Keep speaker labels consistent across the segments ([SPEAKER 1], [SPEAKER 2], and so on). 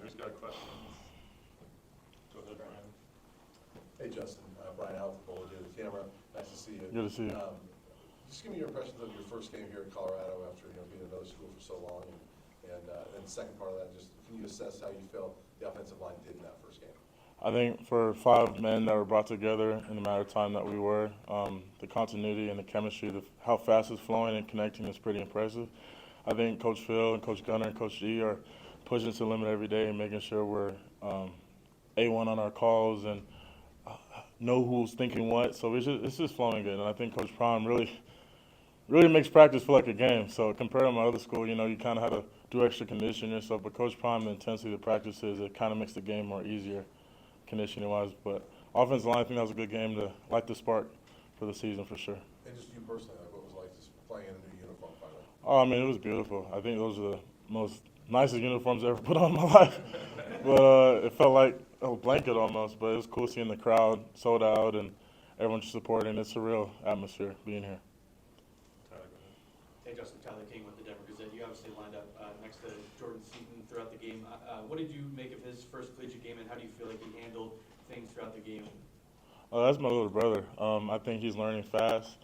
[SPEAKER 1] who's got questions? Go ahead, Brian.
[SPEAKER 2] Hey, Justin. Brian Alphabolo here, the camera. Nice to see you.
[SPEAKER 3] Good to see you.
[SPEAKER 2] Just give me your impressions of your first game here in Colorado after being at another school for so long, and then the second part of that, just can you assess how you felt the offensive line did in that first game?
[SPEAKER 3] I think for 5 men that were brought together in the matter of time that we were, the continuity and the chemistry, how fast it's flowing and connecting is pretty impressive. I think Coach Phil and Coach Gunner and Coach G are pushing to the limit every day and making sure we're A1 on our calls and know who's thinking what. So it's just flowing good. And I think Coach Prime really makes practice feel like a game. So compared to my other school, you kind of have to do extra conditioning and stuff. But Coach Prime, the intensity of the practices, it kind of makes the game more easier conditioning-wise. But offensive line, I think that was a good game to light the spark for the season for sure.
[SPEAKER 2] And just you personally, like what was it like just playing in a new uniform finally?
[SPEAKER 3] Oh, I mean, it was beautiful. I think those are the most nicest uniforms I ever put on in my life. But it felt like a blanket almost. But it was cool seeing the crowd sold out and everyone supporting. It's a real atmosphere being here.
[SPEAKER 4] Hey, Justin, Tyler King with the Denver Gazette. You obviously lined up next to Jordan Seaton throughout the game. What did you make of his first collegiate game, and how do you feel like he handled things throughout the game?
[SPEAKER 3] That's my little brother. I think he's learning fast.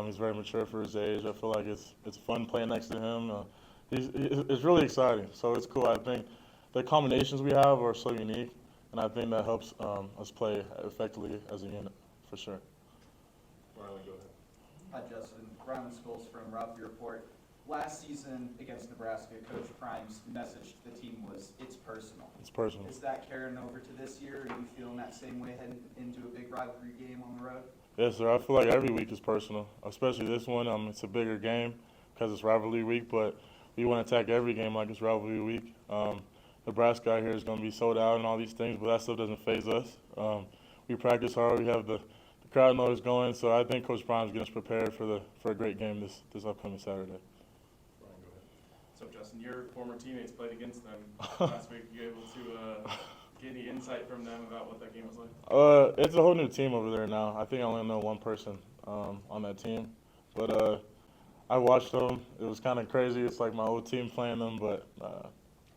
[SPEAKER 3] He's very mature for his age. I feel like it's fun playing next to him. It's really exciting. So it's cool. I think the combinations we have are so unique, and I think that helps us play effectively as a unit for sure.
[SPEAKER 1] Marlon, go ahead.
[SPEAKER 5] Hi, Justin. Ryman Scholes from Ralphie Report. Last season against Nebraska, Coach Prime's message to the team was, "It's personal."
[SPEAKER 3] It's personal.
[SPEAKER 5] Is that carrying over to this year? Are you feeling that same way heading into a big rivalry game on the road?
[SPEAKER 3] Yes, sir. I feel like every week is personal, especially this one. It's a bigger game because it's rivalry week, but we want to attack every game like it's rivalry week. Nebraska out here is going to be sold out and all these things, but that stuff doesn't faze us. We practice hard. We have the crowd noise going, so I think Coach Prime's getting us prepared for a great game this upcoming Saturday.
[SPEAKER 2] Brian, go ahead.
[SPEAKER 6] So, Justin, your former teammates played against them last week. You able to get any insight from them about what that game was like?
[SPEAKER 3] It's a whole new team over there now. I think I only know one person on that team, but I watched them. It was kind of crazy. It's like my old team playing them, but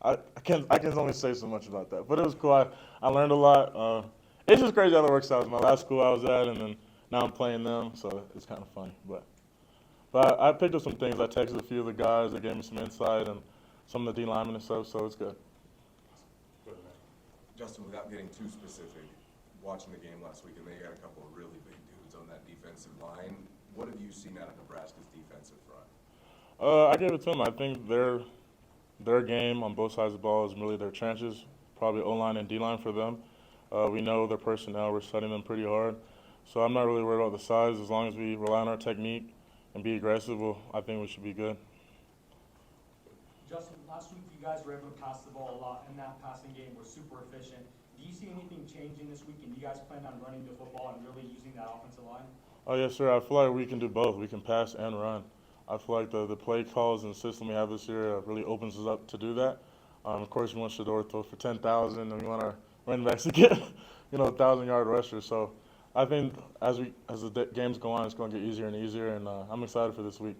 [SPEAKER 3] I can only say so much about that. But it was cool. I learned a lot. It's just crazy how it works out. It's my last school I was at, and then now I'm playing them, so it's kind of funny. But I picked up some things. I texted a few of the guys. They gave me some insight and some of the D linemen and stuff, so it's good.
[SPEAKER 2] Go ahead, Matt.
[SPEAKER 7] Justin, without getting too specific, watching the game last week, and they got a couple of really big dudes on that defensive line. What have you seen out of Nebraska's defensive front?
[SPEAKER 3] I gave it to them. I think their game on both sides of the ball is really their trenches, probably O-line and D-line for them. We know their personnel. We're studying them pretty hard. So I'm not really worried about the size. As long as we rely on our technique and be aggressive, I think we should be good.
[SPEAKER 8] Justin, last week you guys were able to pass the ball a lot in that passing game. We're super efficient. Do you see anything changing this week, and do you guys plan on running the football and really using that offensive line?
[SPEAKER 3] Oh, yes, sir. I feel like we can do both. We can pass and run. I feel like the play calls and the system we have this year really opens us up to do that. Of course, we want Shador to throw for 10,000, and we want our running backs to get, 1,000-yard rushers. So I think as the games go on, it's going to get easier and easier, and I'm excited for this week.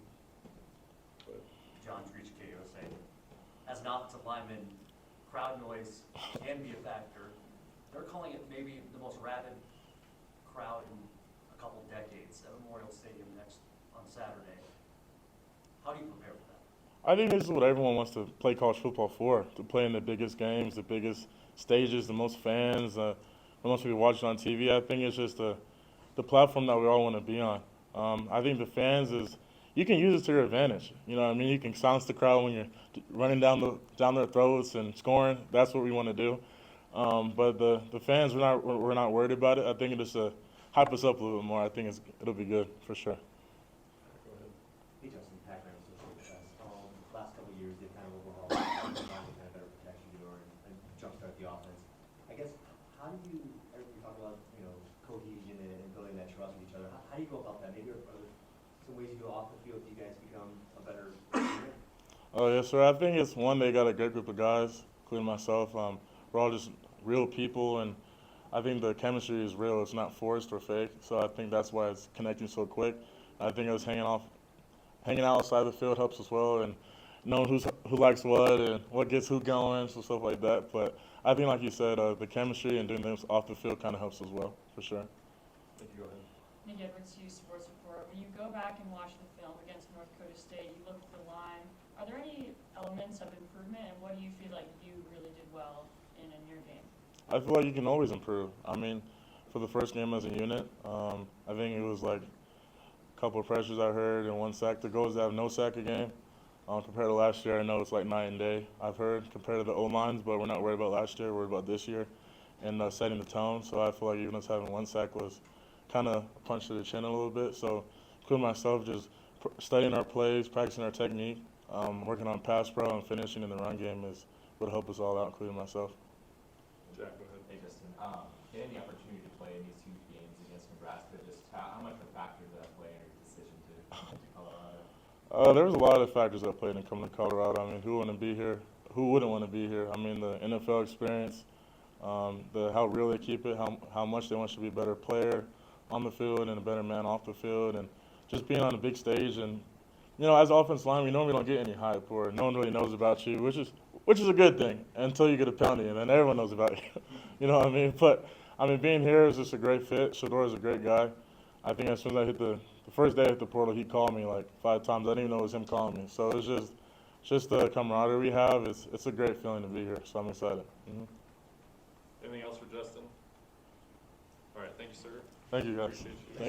[SPEAKER 9] John Dreech, KOSA. As an offensive lineman, crowd noise can be a factor. They're calling it maybe the most rabid crowd in a couple decades at Memorial Stadium on Saturday. How do you prepare for that?
[SPEAKER 3] I think this is what everyone wants to play college football for, to play in the biggest games, the biggest stages, the most fans, the most people watching on TV. I think it's just the platform that we all want to be on. I think the fans you can use it to your advantage. You know what I mean? You can silence the crowd when you're running down their throats and scoring. That's what we want to do. But the fans, we're not worried about it. I think it just hype us up a little bit more. I think it'll be good for sure.
[SPEAKER 10] Hey, Justin, Pat Graham, Associated Press. Last couple of years, they've kind of overhauled the line to kind of better protect you and jumpstart the offense. I guess, how do you talk about, cohesion and building that trust with each other? How do you go about that? Maybe are there some ways you go off the field so you guys become a better unit?
[SPEAKER 3] Oh, yes, sir. I think it's one, they got a great group of guys, including myself. We're all just real people, and I think the chemistry is real. It's not forced or fake, so I think that's why it's connecting so quick. I think us hanging out outside the field helps as well, and knowing who likes what and what gets who going, so stuff like that. But I think, like you said, the chemistry and doing things off the field kind of helps as well, for sure.
[SPEAKER 6] Thank you, go ahead.
[SPEAKER 11] Nick Edwards, Hughes Sports Report. When you go back and watch the film against North Dakota State, you look at the line. Are there any elements of improvement, and what do you feel like you really did well in your game?
[SPEAKER 3] I feel like you can always improve. I mean, for the first game as a unit, I think it was like a couple of pressures I heard and 1 sack. The goal is to have no sack a game. Compared to last year, I know it's like night and day, I've heard, compared to the O-lines, but we're not worried about last year, we're worried about this year and setting the tone. So I feel like even us having 1 sack was kind of a punch to the chin a little bit. So including myself, just studying our plays, practicing our technique, working on pass pro and finishing in the run game would help us all out, including myself.
[SPEAKER 1] Jack, go ahead.
[SPEAKER 12] Hey, Justin. Getting the opportunity to play in these huge games against Nebraska, just how much of a factor did that play in your decision to come to Colorado?
[SPEAKER 3] There was a lot of factors that played in coming to Colorado. I mean, who wouldn't be here? Who wouldn't want to be here? I mean, the NFL experience, how real they keep it, how much they want you to be a better player on the field and a better man off the field, and just being on a big stage. And you know, as offensive line, we normally don't get any hype, or no one really knows about you, which is a good thing until you get a penalty, and then everyone knows about you. You know what I mean? But I mean, being here is just a great fit. Shador is a great guy. I think as soon as I hit the first day at the portal, he called me like 5 times. I didn't even know it was him calling me. So it's just the camaraderie we have. It's a great feeling to be here. So I'm excited. Mm-hmm.
[SPEAKER 1] Anything else for Justin? All right, thank you, sir.
[SPEAKER 3] Thank you, guys.
[SPEAKER 1] Appreciate you.
[SPEAKER 3] Thank you.